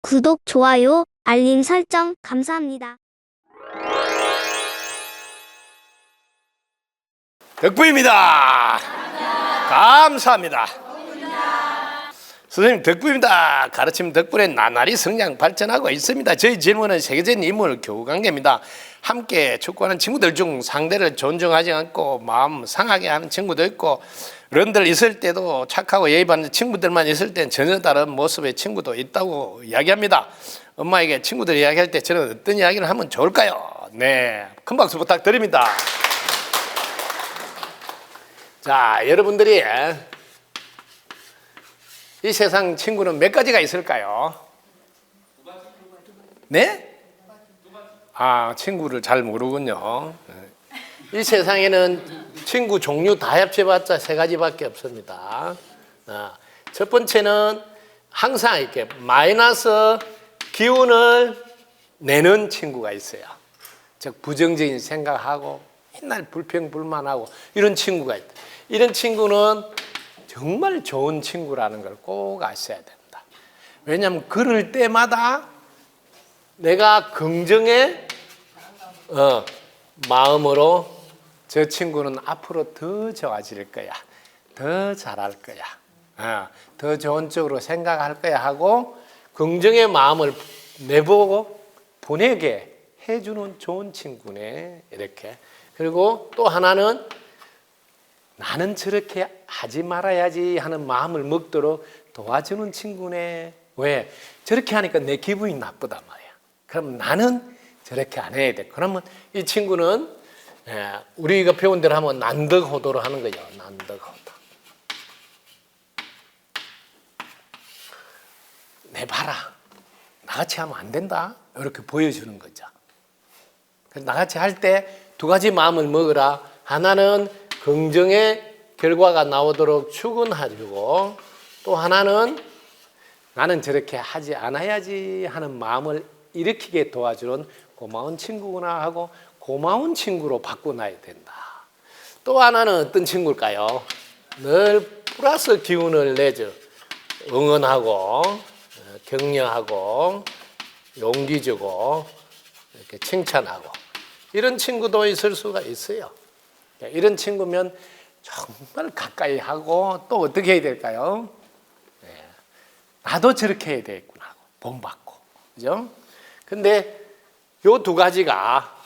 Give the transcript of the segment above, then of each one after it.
구독, 좋아요, 알림 설정 감사합니다. 덕부입니다. 감사합니다. 선생님 덕부입니다. 가르침 덕분에 나날이 성장 발전하고 있습니다. 저희 질문은 세계적인 인물 교우관계입니다. 함께 축구하는 친구들 중 상대를 존중하지 않고 마음 상하게 하는 친구도 있고, 어른들 있을 때도 착하고 예의 바른 친구들만 있을 땐 전혀 다른 모습의 친구도 있다고 이야기합니다. 엄마에게 친구들 이야기할 때 저는 어떤 이야기를 하면 좋을까요? 네, 큰 박수 부탁드립니다. 자, 여러분들이 이 세상 친구는 몇 가지가 있을까요? 네? 아, 친구를 잘 모르군요. 이 세상에는 친구 종류 다 합쳐봤자 세 가지밖에 없습니다. 첫 번째는 항상 이렇게 마이너스 기운을 내는 친구가 있어요. 즉 부정적인 생각하고 맨날 불평불만하고 이런 친구가 있다. 이런 친구는 정말 좋은 친구라는 걸 꼭 아셔야 됩니다. 왜냐하면 그럴 때마다 내가 긍정의 마음으로 저 친구는 앞으로 더 좋아질 거야, 더 잘할 거야, 더 좋은 쪽으로 생각할 거야 하고 긍정의 마음을 내보고 보내게 해주는 좋은 친구네, 이렇게. 그리고 또 하나는 나는 저렇게 하지 말아야지 하는 마음을 먹도록 도와주는 친구네. 왜? 저렇게 하니까 내 기분이 나쁘단 말이야. 그럼 나는 저렇게 안 해야 돼. 그러면 이 친구는 우리가 배운 대로 하면 난덕호도로 하는 거죠. 난덕호도. 내 봐라, 나같이 하면 안 된다, 이렇게 보여주는 거죠. 나같이 할 때 두 가지 마음을 먹으라. 하나는 긍정의 결과가 나오도록 축원해주고, 또 하나는 나는 저렇게 하지 않아야지 하는 마음을 일으키게 도와주는 고마운 친구구나 하고 고마운 친구로 바꿔놔야 된다. 또 하나는 어떤 친구일까요? 늘 플러스 기운을 내줘. 응원하고 격려하고 용기 주고 이렇게 칭찬하고, 이런 친구도 있을 수가 있어요. 이런 친구면 정말 가까이 하고, 또 어떻게 해야 될까요? 나도 저렇게 해야 되겠구나 하고 본받고, 그죠? 근데 요 두 가지가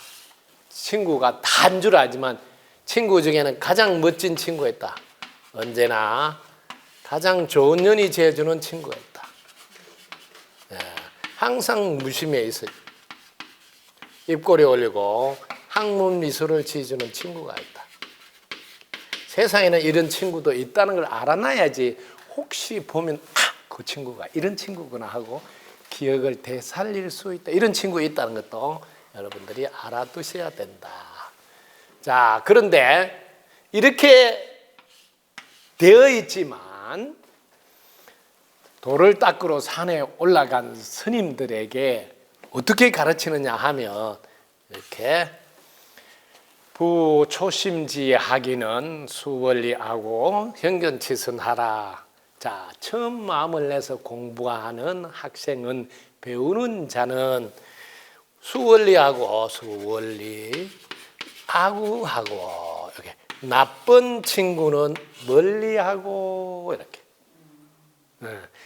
친구가 다인 줄 알지만 친구 중에는 가장 멋진 친구가 있다. 언제나 가장 좋은 년이 지어주는 친구가 있다. 항상 무심해 있어요. 입꼬리 올리고 항문 미소를 지어주는 친구가 있다. 세상에는 이런 친구도 있다는 걸 알아놔야지 혹시 보면 그 친구가 이런 친구구나 하고 기억을 되살릴 수 있다. 이런 친구 있다는 것도 여러분들이 알아두셔야 된다. 자, 그런데 이렇게 되어 있지만 돌을 닦으러 산에 올라간 스님들에게 어떻게 가르치느냐 하면 이렇게 부초심지하기는 수월리하고 현견치선하라. 자, 처음 마음을 내서 공부하는 학생은, 배우는 자는 수월리하고 하고 이렇게, 나쁜 친구는 멀리하고, 이렇게.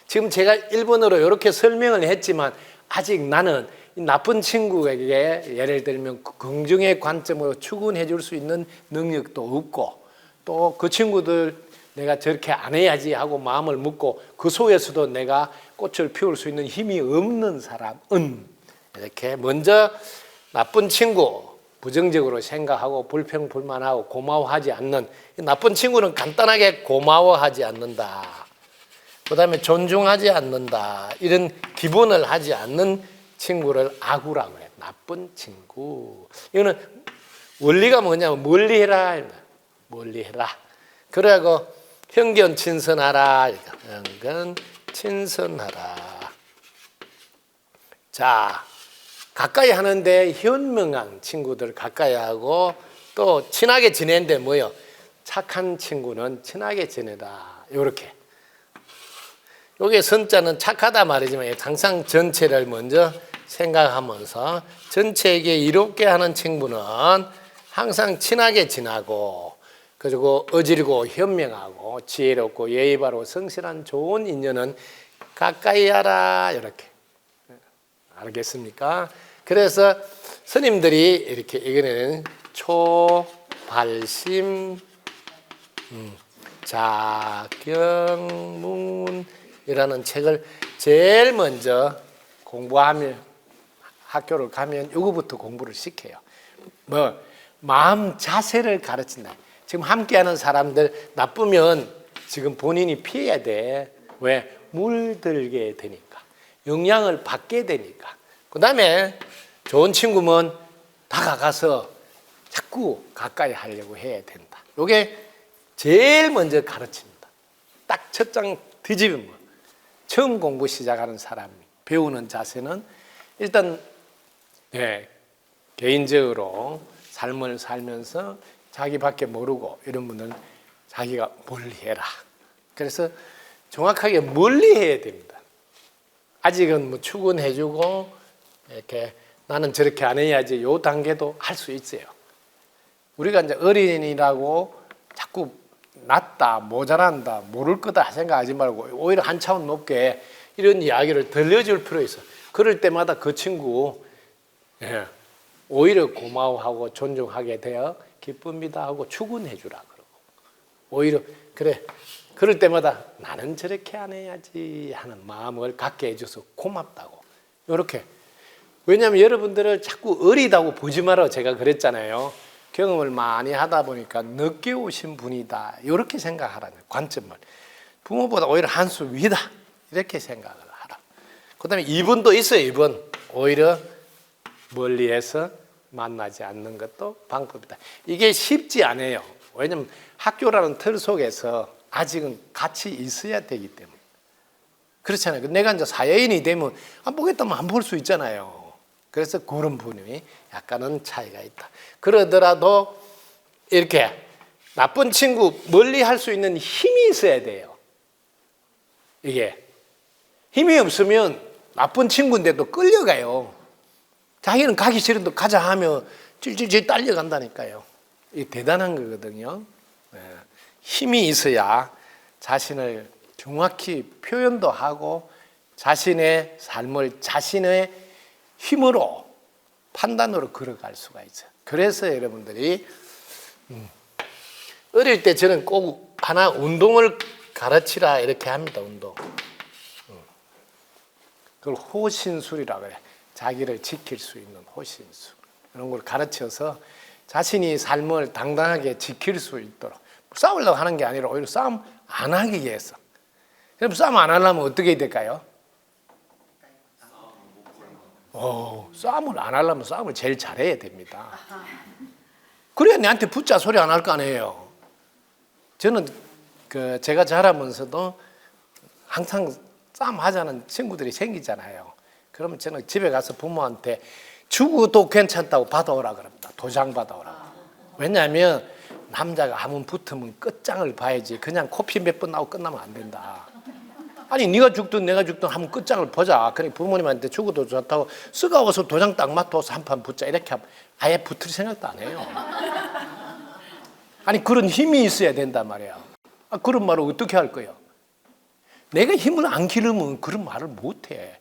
지금 제가 일본어로 이렇게 설명을 했지만 아직 나는 나쁜 친구에게 예를 들면 긍정의 관점으로 추근해 줄 수 있는 능력도 없고, 또 그 친구들 내가 저렇게 안 해야지 하고 마음을 먹고 그 속에서도 내가 꽃을 피울 수 있는 힘이 없는 사람은 이렇게 먼저 나쁜 친구, 부정적으로 생각하고 불평불만하고 고마워하지 않는, 나쁜 친구는 간단하게 고마워하지 않는다, 그 다음에 존중하지 않는다, 이런 기본을 하지 않는 친구를 악우라고 해요. 나쁜 친구. 이거는 원리가 뭐냐면 멀리해라, 멀리해라. 그래고 현견친선하라, 현견친선하라. 자, 가까이 하는데 현명한 친구들 가까이 하고, 또 친하게 지내는데 뭐요? 착한 친구는 친하게 지내라. 이렇게. 요게 선자는 착하다 말이지만 항상 전체를 먼저 생각하면서 전체에게 이롭게 하는 친구는 항상 친하게 지나고 그리고 어지르고 현명하고 지혜롭고 예의 바르고 성실한 좋은 인연은 가까이 하라 이렇게 알겠습니까? 그래서 스님들이 이렇게 이거는 초발심 자경문이라는 책을 제일 먼저 공부하면 학교를 가면 이거부터 공부를 시켜요. 뭐 마음 자세를 가르친다. 지금 함께하는 사람들 나쁘면 지금 본인이 피해야 돼. 왜? 물들게 되니까. 영향을 받게 되니까. 그 다음에 좋은 친구면 다가가서 자꾸 가까이 하려고 해야 된다. 이게 제일 먼저 가르칩니다. 딱 첫 장 뒤집으면 처음 공부 시작하는 사람이 배우는 자세는 일단 개인적으로 삶을 살면서 자기밖에 모르고 이런 분들은 자기가 멀리해라. 그래서 정확하게 멀리해야 됩니다. 아직은 뭐 추근해주고 이렇게 나는 저렇게 안 해야지 요 단계도 할 수 있어요. 우리가 이제 어린이라고 자꾸 낮다, 모자란다, 모를 거다 생각하지 말고 오히려 한 차원 높게 이런 이야기를 들려줄 필요 있어. 그럴 때마다 그 친구 오히려 고마워하고 존중하게 되어 기쁩니다 하고 축원해 주라 그러고 오히려 그래 그럴 때마다 나는 저렇게 안 해야지 하는 마음을 갖게 해줘서 고맙다고 이렇게. 왜냐하면 여러분들을 자꾸 어리다고 보지 마라 제가 그랬잖아요. 경험을 많이 하다 보니까 늦게 오신 분이다 이렇게 생각하라는 관점을. 부모보다 오히려 한 수 위다 이렇게 생각을 하라. 그 다음에 2번도 있어요. 2번 오히려 멀리해서 만나지 않는 것도 방법이다. 이게 쉽지 않아요. 왜냐하면 학교라는 틀 속에서 아직은 같이 있어야 되기 때문에. 그렇잖아요. 내가 이제 사회인이 되면 안 보겠다면 안 볼 수 있잖아요. 그래서 그런 분이 약간은 차이가 있다. 그러더라도 이렇게 나쁜 친구 멀리 할 수 있는 힘이 있어야 돼요. 이게 힘이 없으면 나쁜 친구인데도 끌려가요. 자기는 가기 싫은데 가자 하면 질질질 딸려간다니까요. 이게 대단한 거거든요. 힘이 있어야 자신을 정확히 표현도 하고 자신의 삶을 자신의 힘으로 판단으로 걸어갈 수가 있어요. 그래서 여러분들이 어릴 때 저는 꼭 하나 운동을 가르치라 이렇게 합니다. 운동. 그걸 호신술이라고 해요. 자기를 지킬 수 있는 호신술. 이런 걸 가르쳐서 자신이 삶을 당당하게 지킬 수 있도록 싸우려고 하는 게 아니라 오히려 싸움 안 하기 위해서. 그럼 싸움 안 하려면 어떻게 될까요? 싸움을 안 하려면 싸움을 제일 잘해야 됩니다. 그래야 내한테 붙자 소리 안 할 거 아니에요. 저는 제가 자라면서도 항상 싸움하자는 친구들이 생기잖아요. 그러면 저는 집에 가서 부모한테 죽어도 괜찮다고 받아오라 그럽니다. 도장 받아오라. 왜냐하면 남자가 한번 붙으면 끝장을 봐야지 그냥 코피 몇 번 나고 끝나면 안 된다. 아니 네가 죽든 내가 죽든 한번 끝장을 보자. 그러니 부모님한테 죽어도 좋다고 쓰가워서 도장 딱 맞춰서 한 판 붙자 이렇게 하면 아예 붙을 생각도 안 해요. 아니 그런 힘이 있어야 된단 말이야. 그런 말을 어떻게 할 거예요? 내가 힘을 안 기르면 그런 말을 못해.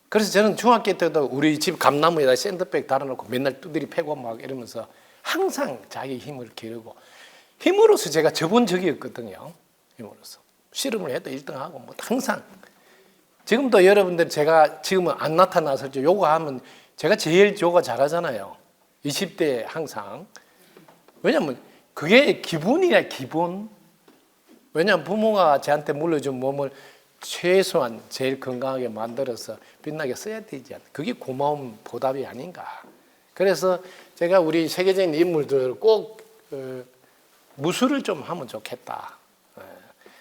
그래서 저는 중학교 때도 우리 집 감나무에다 샌드백 달아놓고 맨날 두드리 패고 막 이러면서 항상 자기 힘을 기르고 힘으로써 제가 저본 적이 없거든요. 힘으로써. 씨름을 해도 1등하고 뭐 항상. 지금도 여러분들 제가 지금은 안 나타나서 요가하면 제가 제일 요가 잘하잖아요. 20대 항상. 왜냐면 그게 기본이야 기본. 왜냐면 부모가 저한테 물려준 몸을 최소한 제일 건강하게 만들어서 빛나게 써야 되지 않나. 그게 고마운 보답이 아닌가. 그래서 제가 우리 세계적인 인물들 꼭 무술을 좀 하면 좋겠다.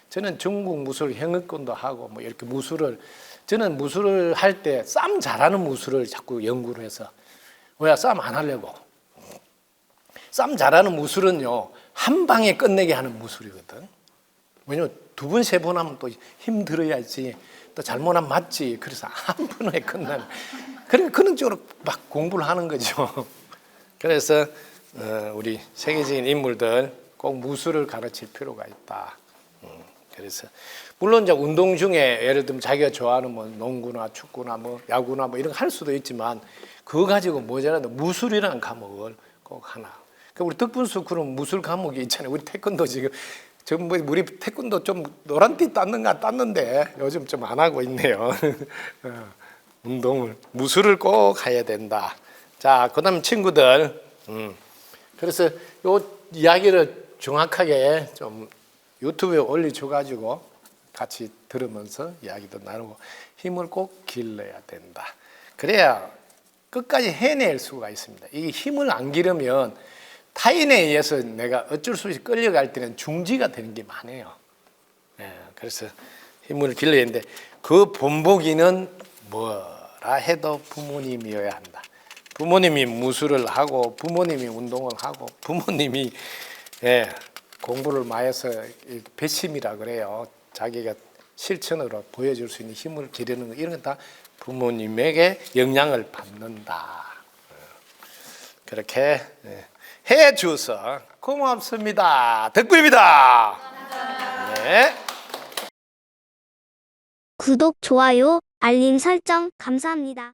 저는 중국 무술 형역권도 하고 뭐 이렇게 무술을 저는 무술을 할 때 싸움 잘하는 무술을 자꾸 연구를 해서 왜 싸움 안 하려고. 싸움 잘하는 무술은요 한 방에 끝내게 하는 무술이거든. 왜냐면 두 번, 세 번 하면 또 힘들어야지. 또 잘못하면 맞지. 그래서 한 번에 끝나는. 그런 쪽으로 막 공부를 하는 거죠. 그래서 우리 세계적인 인물들 꼭 무술을 가르칠 필요가 있다. 그래서 물론 이제 운동 중에 예를 들면 자기가 좋아하는 뭐 농구나 축구나 뭐 야구나 뭐 이런 거 할 수도 있지만 그거 가지고 모자라도 무술이라는 과목을 꼭 하나. 그 우리 덕분수 그런 무술 과목이 있잖아요. 우리 태권도 지금 뭐 우리 태권도 좀 노란띠 땄는데 요즘 좀 안 하고 있네요. 운동을 무술을 꼭 해야 된다. 자, 그다음 친구들. 그래서 요 이야기를 정확하게 좀 유튜브에 올려줘가지고 같이 들으면서 이야기도 나누고 힘을 꼭 길러야 된다. 그래야 끝까지 해낼 수가 있습니다. 이 힘을 안 기르면 타인에 의해서 내가 어쩔 수 없이 끌려갈 때는 중지가 되는 게 많아요. 그래서 힘을 길러야 하는데 그 본보기는 뭐라 해도 부모님이어야 한다. 부모님이 무술을 하고 부모님이 운동을 하고 부모님이 공부를 많이 해서 배심이라 그래요. 자기가 실천으로 보여줄 수 있는 힘을 기르는 거 이런 건 다 부모님에게 영향을 받는다. 그렇게 해 주셔서 고맙습니다. 덕구입니다. 네. 구독, 좋아요, 알림 설정 감사합니다.